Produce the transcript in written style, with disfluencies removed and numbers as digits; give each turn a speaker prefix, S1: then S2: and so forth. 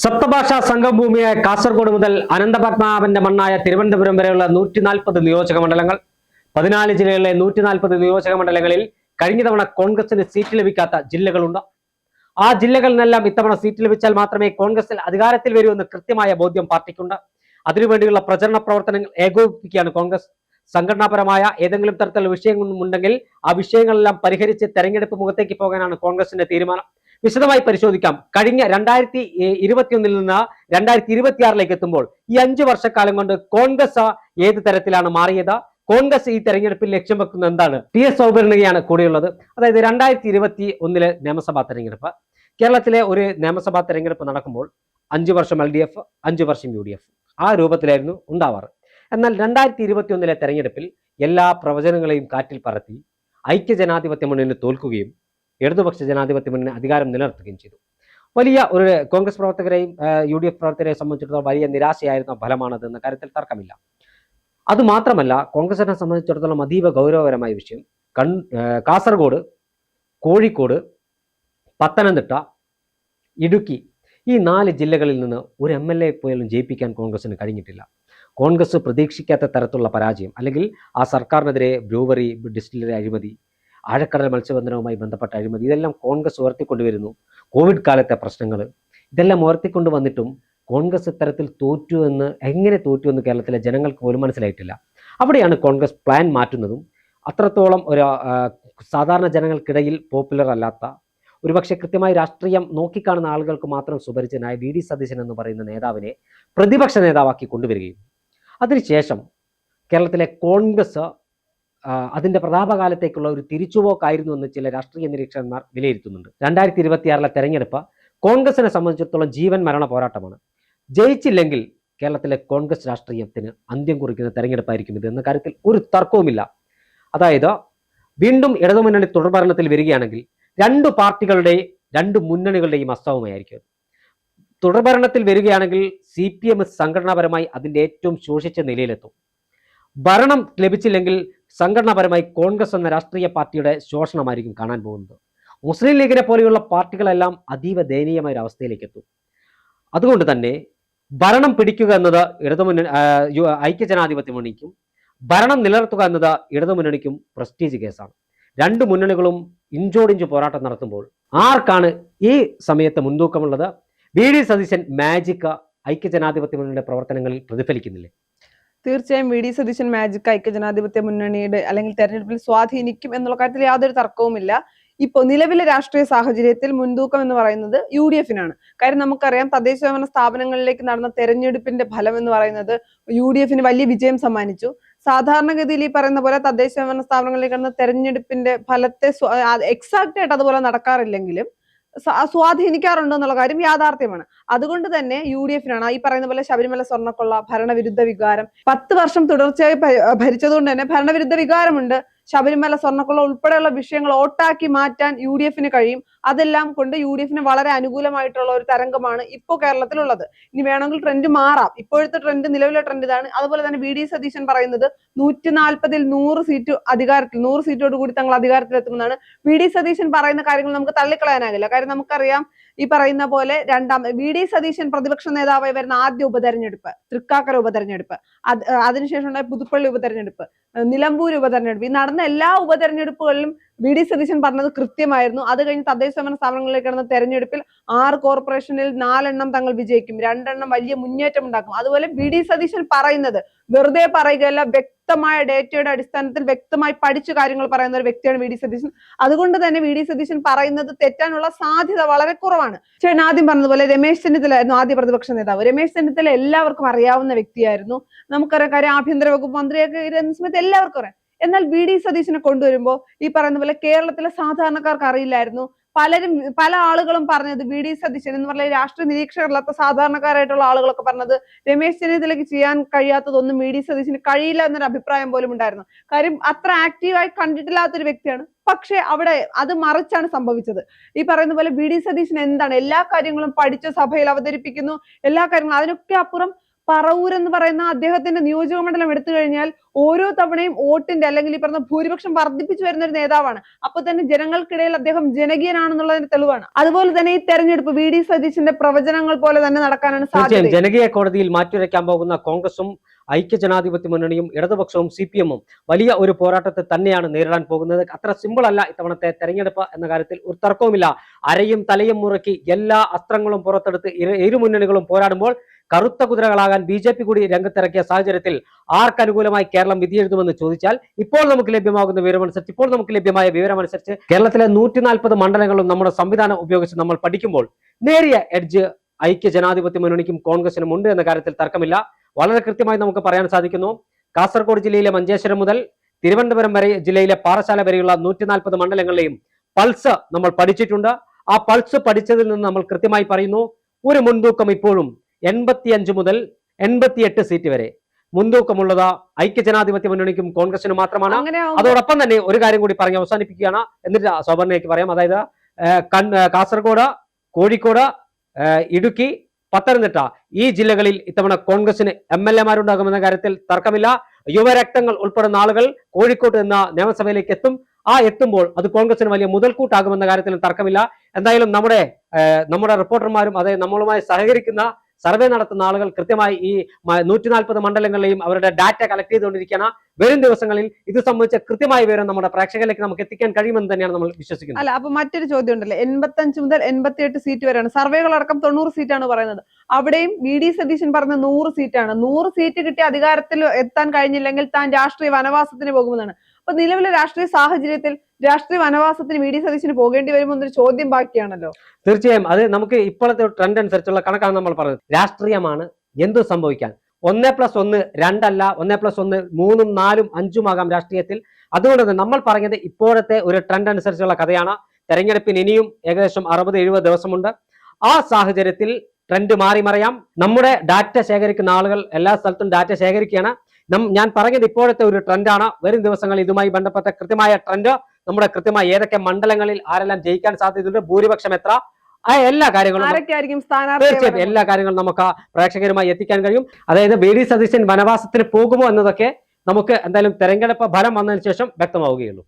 S1: സപ്തഭാഷാ സംഘഭൂമിയായ കാസർഗോഡ് മുതൽ അനന്തപത്മനാഭന്റെ മണ്ണായ തിരുവനന്തപുരം വരെയുള്ള 140 നിയോജക മണ്ഡലങ്ങൾ, 14 ജില്ലകളിലെ 140 നിയോജക മണ്ഡലങ്ങളിൽ കഴിഞ്ഞ തവണ കോൺഗ്രസിന് സീറ്റ് ലഭിക്കാത്ത ജില്ലകളുണ്ട്. ആ ജില്ലകളിലെല്ലാം ഇത്തവണ സീറ്റ് ലഭിച്ചാൽ മാത്രമേ കോൺഗ്രസിൽ അധികാരത്തിൽ വരൂ എന്ന് കൃത്യമായ ബോധ്യം പാർട്ടിക്കുണ്ട്. അതിനുവേണ്ടിയുള്ള പ്രചരണ പ്രവർത്തനങ്ങൾ ഏകോപിപ്പിക്കുകയാണ് കോൺഗ്രസ്. സംഘടനാപരമായ ഏതെങ്കിലും തരത്തിലുള്ള വിഷയങ്ങളുണ്ടെങ്കിൽ ആ വിഷയങ്ങളെല്ലാം പരിഹരിച്ച് തെരഞ്ഞെടുപ്പ് മുഖത്തേക്ക് പോകാനാണ് കോൺഗ്രസിന്റെ തീരുമാനം. വിശദമായി പരിശോധിക്കാം. കഴിഞ്ഞ 2021 നിന്ന് 2026 എത്തുമ്പോൾ ഈ 5 വർഷക്കാലം കൊണ്ട് കോൺഗ്രസ് ഏത് തരത്തിലാണ് മാറിയത്? കോൺഗ്രസ് ഈ തെരഞ്ഞെടുപ്പിൽ ലക്ഷ്യം വെക്കുന്നത് എന്താണ്? PS സൗഭരണയാണ് കൂടെയുള്ളത്. അതായത് 2021 നിയമസഭാ തെരഞ്ഞെടുപ്പ്, കേരളത്തിലെ ഒരു നിയമസഭാ തെരഞ്ഞെടുപ്പ് നടക്കുമ്പോൾ 5 വർഷം LDF, 5 വർഷം UDF, ആ രൂപത്തിലായിരുന്നു ഉണ്ടാവാറ്. എന്നാൽ 2021 തെരഞ്ഞെടുപ്പിൽ എല്ലാ പ്രവചനങ്ങളെയും കാറ്റിൽ പറത്തി ഐക്യജനാധിപത്യ മുന്നണി തോൽക്കുകയും ഇടതുപക്ഷ ജനാധിപത്യ മുന്നണി അധികാരം നിലനിർത്തുകയും ചെയ്തു. വലിയ ഒരു കോൺഗ്രസ് പ്രവർത്തകരെയും UDF പ്രവർത്തകരെ സംബന്ധിച്ചിടത്തോളം വലിയ നിരാശയായിരുന്ന ഫലമാണത് എന്ന കാര്യത്തിൽ തർക്കമില്ല. അതുമാത്രമല്ല, കോൺഗ്രസിനെ സംബന്ധിച്ചിടത്തോളം അതീവ ഗൗരവകരമായ വിഷയം കാസർഗോഡ്, കോഴിക്കോട്, പത്തനംതിട്ട, ഇടുക്കി ഈ 4 ജില്ലകളിൽ നിന്ന് ഒരു MLA പോലും ജയിപ്പിക്കാൻ കോൺഗ്രസിന് കഴിഞ്ഞിട്ടില്ല. കോൺഗ്രസ് പ്രതീക്ഷിക്കാത്ത തരത്തിലുള്ള പരാജയം, അല്ലെങ്കിൽ ആ സർക്കാരിനെതിരെ ബ്രൂവറി, ഡിസ്റ്റിലറി അഴിമതി, ആഴക്കടൽ മത്സ്യബന്ധനവുമായി ബന്ധപ്പെട്ട അഴിമതി, ഇതെല്ലാം കോൺഗ്രസ് ഉയർത്തിക്കൊണ്ടുവരുന്നു. കോവിഡ് കാലത്തെ പ്രശ്നങ്ങൾ, ഇതെല്ലാം ഉയർത്തിക്കൊണ്ട് വന്നിട്ടും കോൺഗ്രസ് ഇത്തരത്തിൽ എങ്ങനെ തോറ്റു എന്ന് കേരളത്തിലെ ജനങ്ങൾക്ക് പോലും മനസ്സിലായിട്ടില്ല. അവിടെയാണ് കോൺഗ്രസ് പ്ലാൻ മാറ്റുന്നതും അത്രത്തോളം ഒരു സാധാരണ ജനങ്ങൾക്കിടയിൽ പോപ്പുലർ അല്ലാത്ത, ഒരുപക്ഷെ കൃത്യമായി രാഷ്ട്രീയം നോക്കിക്കാണുന്ന ആളുകൾക്ക് മാത്രം സുപരിചിതനായ VD സതീശൻ എന്ന് പറയുന്ന നേതാവിനെ പ്രതിപക്ഷ നേതാവാക്കി കൊണ്ടുവരികയും അതിനുശേഷം കേരളത്തിലെ കോൺഗ്രസ് അതിന്റെ പ്രതാപകാലത്തേക്കുള്ള ഒരു തിരിച്ചുപോക്കായിരുന്നു എന്ന് ചില രാഷ്ട്രീയ നിരീക്ഷകന്മാർ വിലയിരുത്തുന്നുണ്ട്. 2026 തെരഞ്ഞെടുപ്പ് കോൺഗ്രസിനെ സംബന്ധിച്ചിടത്തോളം ജീവൻ മരണ പോരാട്ടമാണ്. ജയിച്ചില്ലെങ്കിൽ കേരളത്തിലെ കോൺഗ്രസ് രാഷ്ട്രീയത്തിന് അന്ത്യം കുറിക്കുന്ന തെരഞ്ഞെടുപ്പായിരിക്കും ഇത് എന്ന കാര്യത്തിൽ ഒരു തർക്കവുമില്ല. അതായത് വീണ്ടും ഇടതുമുന്നണി തുടർഭരണത്തിൽ വരികയാണെങ്കിൽ 2 പാർട്ടികളുടെയും 2 മുന്നണികളുടെയും അസ്തവമായിരിക്കും. തുടർഭരണത്തിൽ വരികയാണെങ്കിൽ CPM സംഘടനാപരമായി അതിൻ്റെ ഏറ്റവും ശോഷിച്ച നിലയിലെത്തും. ഭരണം ലഭിച്ചില്ലെങ്കിൽ സംഘടനാപരമായി കോൺഗ്രസ് എന്ന രാഷ്ട്രീയ പാർട്ടിയുടെ ശോഷണമായിരിക്കും കാണാൻ പോകുന്നത്. മുസ്ലിം ലീഗിനെ പോലെയുള്ള പാർട്ടികളെല്ലാം അതീവ ദയനീയമായ ഒരു അവസ്ഥയിലേക്ക് എത്തും. അതുകൊണ്ട് തന്നെ ഭരണം പിടിക്കുക എന്നത് ഐക്യജനാധിപത്യ മുന്നണിക്കും, ഭരണം നിലനിർത്തുക എന്നത് ഇടതുമുന്നണിക്കും പ്രസ്റ്റീജ് കേസാണ്. 2 മുന്നണികളും ഇഞ്ചോടിഞ്ച് പോരാട്ടം നടത്തുമ്പോൾ ആർക്കാണ് ഈ സമയത്ത് മുൻതൂക്കമുള്ളത്? VD സതീശൻ മാജിക് ഐക്യജനാധിപത്യ മുന്നണിയുടെ പ്രവർത്തനങ്ങളിൽ പ്രതിഫലിക്കുന്നില്ലേ?
S2: തീർച്ചയായും VD സതീശൻ മാജിക് ഐക്യജനാധിപത്യ മുന്നണിയുടെ അല്ലെങ്കിൽ തെരഞ്ഞെടുപ്പിൽ സ്വാധീനിക്കും എന്നുള്ള കാര്യത്തിൽ യാതൊരു തർക്കവുമില്ല. ഇപ്പോൾ നിലവിലെ രാഷ്ട്രീയ സാഹചര്യത്തിൽ മുൻതൂക്കം എന്ന് പറയുന്നത് UDFനാണ്. കാര്യം നമുക്കറിയാം, തദ്ദേശഭരണ സ്ഥാപനങ്ങളിലേക്ക് നടന്ന തെരഞ്ഞെടുപ്പിന്റെ ഫലം എന്ന് പറയുന്നത് UDFന് വലിയ വിജയം സമ്മാനിച്ചു. സാധാരണഗതിയിൽ ഈ പറയുന്ന പോലെ തദ്ദേശഭരണ സ്ഥാപനങ്ങളിലേക്ക് നടന്ന തെരഞ്ഞെടുപ്പിന്റെ ഫലത്തെ എക്സാക്റ്റ് ആയിട്ട് അതുപോലെ നടക്കാറില്ലെങ്കിലും സ്വാധീനിക്കാറുണ്ട് എന്നുള്ള കാര്യം യാഥാർത്ഥ്യമാണ്. അതുകൊണ്ട് തന്നെ UDFനാണ് ഈ പറയുന്ന പോലെ ശബരിമല സ്വർണ്ണക്കൊള്ള, ഭരണവിരുദ്ധ വികാരം 10 വർഷം തുടർച്ചയായി ഭരിച്ചതുകൊണ്ട് തന്നെ ഭരണവിരുദ്ധ വികാരമുണ്ട്. ശബരിമല സ്വർണ്ണക്കൊള്ള ഉൾപ്പെടെയുള്ള വിഷയങ്ങൾ ഓട്ടാക്കി മാറ്റാൻ UDFന് കഴിയും. അതെല്ലാം കൊണ്ട് UDFന് വളരെ അനുകൂലമായിട്ടുള്ള ഒരു തരംഗമാണ് ഇപ്പോൾ കേരളത്തിലുള്ളത്. ഇനി വേണമെങ്കിൽ ട്രെൻഡ് മാറാം. ഇപ്പോഴത്തെ ട്രെൻഡ്, നിലവിലെ ട്രെൻഡ് ഇതാണ്. അതുപോലെ തന്നെ VD സതീശൻ പറയുന്നത് 140ൽ 100 സീറ്റ് അധികാരത്തിൽ, 100 സീറ്റോട് കൂടി തങ്ങൾ അധികാരത്തിലെത്തുമെന്നാണ്. VD സതീശൻ പറയുന്ന കാര്യങ്ങൾ നമുക്ക് തള്ളിക്കളയാനാകില്ല. കാര്യം നമുക്കറിയാം, ഈ പറയുന്ന പോലെ VD സതീശൻ പ്രതിപക്ഷ നേതാവായി വരുന്ന ആദ്യ ഉപതെരഞ്ഞെടുപ്പ് തൃക്കാക്കര ഉപതെരഞ്ഞെടുപ്പ്, അതിനുശേഷം ഉണ്ടായ പുതുപ്പള്ളി ഉപതെരഞ്ഞെടുപ്പ്, നിലമ്പൂർ ഉപതെരഞ്ഞെടുപ്പ്, ഈ നടന്ന എല്ലാ ഉപതെരഞ്ഞെടുപ്പുകളിലും VD സതീശൻ പറഞ്ഞത് കൃത്യമായിരുന്നു. അത് കഴിഞ്ഞ് തദ്ദേശഭരണ സ്ഥാപനങ്ങളിലേക്ക് നടന്ന തെരഞ്ഞെടുപ്പിൽ 6 കോർപ്പറേഷനിൽ 4 എണ്ണം തങ്ങൾ വിജയിക്കും, 2 എണ്ണം വലിയ മുന്നേറ്റം ഉണ്ടാക്കും. അതുപോലെ VD സതീശൻ പറയുന്നത് വെറുതെ പറയുകയല്ല, വ്യക്തമായ ഡേറ്റയുടെ അടിസ്ഥാനത്തിൽ വ്യക്തമായി പഠിച്ച കാര്യങ്ങൾ പറയുന്ന ഒരു വ്യക്തിയാണ് VD സതീശൻ. അതുകൊണ്ട് തന്നെ VD സതീശൻ പറയുന്നത് തെറ്റാനുള്ള സാധ്യത വളരെ കുറവാണ്. ചേട്ടൻ ആദ്യം പറഞ്ഞതുപോലെ രമേശ് ചെന്നിത്തലയായിരുന്നു ആദ്യ പ്രതിപക്ഷ നേതാവ്. രമേശ് ചെന്നിത്തല എല്ലാവർക്കും അറിയാവുന്ന വ്യക്തിയായിരുന്നു. നമുക്കറിയാം, കാര്യം ആഭ്യന്തര വകുപ്പ് മന്ത്രിയൊക്കെ ഇരുന്ന സമയത്ത് എല്ലാവർക്കും അറിയാം. എന്നാൽ VD സതീശനെ കൊണ്ടുവരുമ്പോൾ ഈ പറയുന്ന പോലെ കേരളത്തിലെ സാധാരണക്കാർക്ക് അറിയില്ലായിരുന്നു. പല ആളുകളും പറഞ്ഞത് VD സതീശൻ എന്ന് പറഞ്ഞാൽ രാഷ്ട്രീയ നിരീക്ഷകരല്ലാത്ത സാധാരണക്കാരായിട്ടുള്ള ആളുകളൊക്കെ പറഞ്ഞത് രമേശ് ചെന്നിത്തലയ്ക്ക് ചെയ്യാൻ കഴിയാത്തതൊന്നും VD സതീശന് കഴിയില്ല എന്നൊരു അഭിപ്രായം പോലും ഉണ്ടായിരുന്നു. കാര്യം അത്ര ആക്റ്റീവായി കണ്ടിട്ടില്ലാത്തൊരു വ്യക്തിയാണ്. പക്ഷെ അവിടെ അത് മറിച്ചാണ് സംഭവിച്ചത്. ഈ പറയുന്ന പോലെ VD സതീശൻ എന്താണ് എല്ലാ കാര്യങ്ങളും പഠിച്ച സഭയിൽ അവതരിപ്പിക്കുന്നു, എല്ലാ കാര്യങ്ങളും. അതിനൊക്കെ അപ്പുറം പറവൂർ എന്ന് പറയുന്ന അദ്ദേഹത്തിന്റെ നിയോജക മണ്ഡലം എടുത്തു കഴിഞ്ഞാൽ ഓരോ തവണയും വോട്ടിന്റെ അല്ലെങ്കിൽ ഈ പറഞ്ഞ ഭൂരിപക്ഷം വർദ്ധിപ്പിച്ചു വരുന്ന ഒരു നേതാവാണ്. അപ്പൊ തന്നെ ജനങ്ങൾക്കിടയിൽ അദ്ദേഹം ജനകീയനാണെന്നുള്ളതിന് തെളിവാണ്. അതുപോലെ തന്നെ ഈ തെരഞ്ഞെടുപ്പ് വി ഡി സതീശന്റെ പ്രവചനങ്ങൾ പോലെ തന്നെ നടക്കാനാണ് സാധ്യത.
S1: ജനകീയ കോടതിയിൽ മാറ്റുരയ്ക്കാൻ പോകുന്ന കോൺഗ്രസും ഐക്യജനാധിപത്യ മുന്നണിയും ഇടതുപക്ഷവും CPM-ഉം വലിയ ഒരു പോരാട്ടത്തെ തന്നെയാണ് നേരിടാൻ പോകുന്നത്. അത്ര സിമ്പിൾ അല്ല ഇത്തവണത്തെ തെരഞ്ഞെടുപ്പ് എന്ന കാര്യത്തിൽ ഒരു തർക്കവുമില്ല. അരയും തലയും മുറുക്കി എല്ലാ അസ്ത്രങ്ങളും പുറത്തെടുത്ത് ഇരു മുന്നണികളും പോരാടുമ്പോൾ കറുത്ത കുതിരകളാകാൻ BJP കൂടി രംഗത്തിറക്കിയ സാഹചര്യത്തിൽ ആർക്കനുകൂലമായി കേരളം വിധിയെഴുതുമെന്ന് ചോദിച്ചാൽ ഇപ്പോൾ നമുക്ക് ലഭ്യമാകുന്ന വിവരമനുസരിച്ച് ഇപ്പോൾ നമുക്ക് ലഭ്യമായ വിവരമനുസരിച്ച് കേരളത്തിലെ 140 മണ്ഡലങ്ങളും നമ്മുടെ സംവിധാനം ഉപയോഗിച്ച് നമ്മൾ പഠിക്കുമ്പോൾ നേരിയ എഡ്ജ് ഐക്യജനാധിപത്യ മുന്നണിക്കും കോൺഗ്രസിനും ഉണ്ട് എന്ന കാര്യത്തിൽ തർക്കമില്ല. വളരെ കൃത്യമായി നമുക്ക് പറയാൻ സാധിക്കുന്നു. കാസർഗോഡ് ജില്ലയിലെ മഞ്ചേശ്വരം മുതൽ തിരുവനന്തപുരം വരെ ജില്ലയിലെ പാറശാല വരെയുള്ള 140 മണ്ഡലങ്ങളിലെയും പൾസ് നമ്മൾ പഠിച്ചിട്ടുണ്ട്. ആ പൾസ് പഠിച്ചതിൽ നിന്ന് നമ്മൾ കൃത്യമായി പറയുന്നു, ഒരു മുൻതൂക്കം ഇപ്പോഴും 85 മുതൽ 88 സീറ്റ് വരെ മുൻതൂക്കമുള്ളത് ഐക്യജനാധിപത്യ മുന്നണിക്കും കോൺഗ്രസിനും മാത്രമാണ്. അതോടൊപ്പം തന്നെ ഒരു കാര്യം കൂടി പറഞ്ഞ് അവസാനിപ്പിക്കുകയാണ്, എന്നിട്ട് സോബറിനേക്ക് പറയാം. അതായത് കാസർഗോഡ്, കോഴിക്കോട്, ഇടുക്കി, പത്തനംതിട്ട ഈ ജില്ലകളിൽ ഇത്തവണ കോൺഗ്രസിന് MLA-മാരുണ്ടാകുമെന്ന കാര്യത്തിൽ തർക്കമില്ല. യുവരക്തങ്ങൾ ഉൾപ്പെടുന്ന ആളുകൾ കോഴിക്കോട്ട് എന്ന നിയമസഭയിലേക്ക് എത്തും. ആ എത്തുമ്പോൾ അത് കോൺഗ്രസിന് വലിയ മുതൽക്കൂട്ടാകുമെന്ന കാര്യത്തിൽ തർക്കമില്ല. എന്തായാലും നമ്മുടെ റിപ്പോർട്ടർമാരും അതായത് നമ്മളുമായി സഹകരിക്കുന്ന സർവേ നടത്തുന്ന ആളുകൾ കൃത്യമായി ഈ 140 മണ്ഡലങ്ങളിലെയും അവരുടെ ഡാറ്റ കളക്ട് ചെയ്തുകൊണ്ടിരിക്കുകയാണ്. വരും ദിവസങ്ങളിൽ ഇത് സംബന്ധിച്ച കൃത്യമായ വിവരം നമ്മുടെ പ്രേക്ഷകരിലേക്ക് നമുക്ക് എത്തിക്കാൻ കഴിയുമെന്ന് തന്നെയാണ് നമ്മൾ വിശ്വസിക്കുന്നത്.
S2: അല്ല, അപ്പൊ മറ്റൊരു ചോദ്യം ഉണ്ടല്ലോ, 85 മുതൽ 88 സീറ്റ് വരെയാണ്, സർവേകളടക്കം 90 സീറ്റാണ് പറയുന്നത്. അവിടെയും വി ഡി സതീശൻ പറഞ്ഞ 100 സീറ്റാണ്. 100 സീറ്റ് കിട്ടി അധികാരത്തിൽ എത്താൻ കഴിഞ്ഞില്ലെങ്കിൽ താൻ രാഷ്ട്രീയ വനവാസത്തിന് പോകുമെന്നാണ്. അപ്പൊ നിലവിലെ രാഷ്ട്രീയ സാഹചര്യത്തിൽ രാഷ്ട്രീയ വനവാസത്തിന് വി ഡി സതീശന് പോകേണ്ടി വരുമോ എന്നൊരു ചോദ്യം ബാക്കിയാണല്ലോ.
S1: തീർച്ചയായും അത് നമുക്ക് ഇപ്പോഴത്തെ ട്രെൻഡ് അനുസരിച്ചുള്ള കണക്കാണ് നമ്മൾ പറഞ്ഞത്. രാഷ്ട്രീയമാണ്, എന്തു സംഭവിക്കാൻ. 1+1 2 1+1 3, 4, 5 ആകാം രാഷ്ട്രീയത്തിൽ. അതുകൊണ്ട് തന്നെ നമ്മൾ പറഞ്ഞത് ഇപ്പോഴത്തെ ഒരു ട്രെൻഡ് അനുസരിച്ചുള്ള കഥയാണ്. തെരഞ്ഞെടുപ്പിന് ഇനിയും ഏകദേശം 60-70 ദിവസമുണ്ട്. ആ സാഹചര്യത്തിൽ ട്രെൻഡ് മാറി മറിയാം. നമ്മുടെ ഡാറ്റ ശേഖരിക്കുന്ന ആളുകൾ എല്ലാ സ്ഥലത്തും ഡാറ്റ ശേഖരിക്കുകയാണ്. ഞാൻ പറഞ്ഞത് ഇപ്പോഴത്തെ ഒരു ട്രെൻഡാണ്. വരും ദിവസങ്ങളിൽ ഇതുമായി ബന്ധപ്പെട്ട കൃത്യമായ ട്രെൻഡ്, നമ്മുടെ കൃത്യമായി ഏതൊക്കെ മണ്ഡലങ്ങളിൽ ആരെല്ലാം ജയിക്കാൻ സാധ്യതയുണ്ട്, ഭൂരിപക്ഷം എത്ര, ആ എല്ലാ കാര്യങ്ങളും തീർച്ചയായും എല്ലാ കാര്യങ്ങളും നമുക്ക് പ്രേക്ഷകരുമായി എത്തിക്കാൻ കഴിയും. അതായത് വി ഡി സതീശൻ വനവാസത്തിന് പോകുമോ എന്നതൊക്കെ നമുക്ക് എന്തായാലും തെരഞ്ഞെടുപ്പ് ഫലം വന്നതിന് ശേഷം വ്യക്തമാവുകയുള്ളൂ.